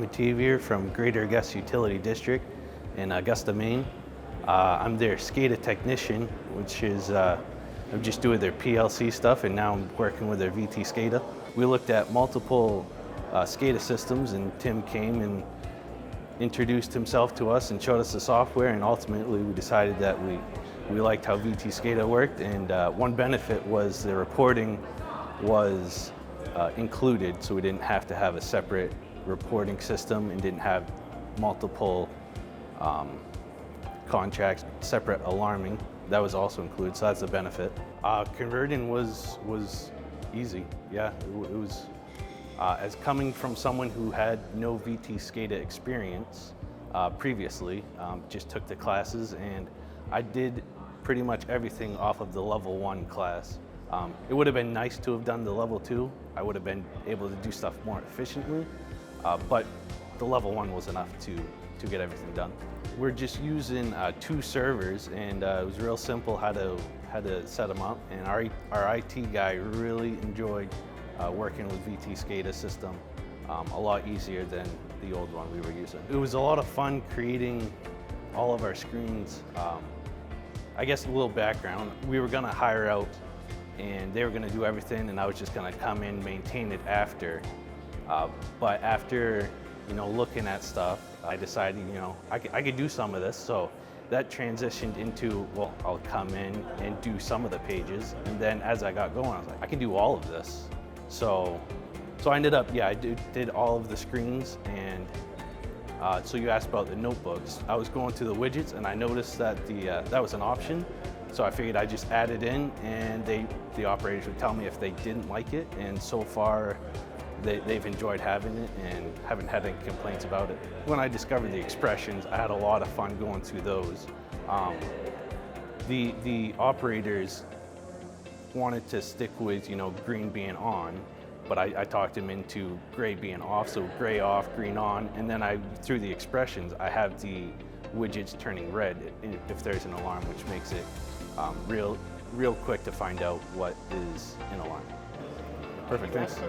Mativier from Greater Augusta Utility District in Augusta, Maine. I'm their SCADA technician, which is I'm just doing their PLC stuff, and now I'm working with their VTScada. We looked at multiple SCADA systems, and Tim came and introduced himself to us and showed us the software, and ultimately we decided that we liked how VTScada worked, and one benefit was the reporting was included, so we didn't have to have a separate reporting system and didn't have multiple contracts, separate alarming. That was also included, so that's a benefit. Converting was easy, yeah. It was, as coming from someone who had no VTScada experience previously, just took the classes, and I did pretty much everything off of the level 1 class. It would have been nice to have done the level 2. I would have been able to do stuff more efficiently, but the level 1 was enough to get everything done. We're just using 2 servers, and it was real simple how to set them up, and our IT guy really enjoyed working with VTScada system. A lot easier than the old one we were using. It was a lot of fun creating all of our screens. I guess a little background, we were gonna hire out and they were gonna do everything, and I was just gonna come in, maintain it after. But after, looking at stuff, I decided, I could do some of this. So that transitioned into, well, I'll come in and do some of the pages. And then as I got going, I was like, I can do all of this. So I ended up, I did all of the screens. And so you asked about the notebooks. I was going through the widgets and I noticed that that was an option. So I figured I'd just add it in, and the operators would tell me if they didn't like it. And so far, they've enjoyed having it and haven't had any complaints about it. When I discovered the expressions, I had a lot of fun going through those. The operators wanted to stick with, green being on, but I talked them into gray being off, so gray off, green on, and then through the expressions, I have the widgets turning red if there's an alarm, which makes it real quick to find out what is in alarm. Perfect, thanks.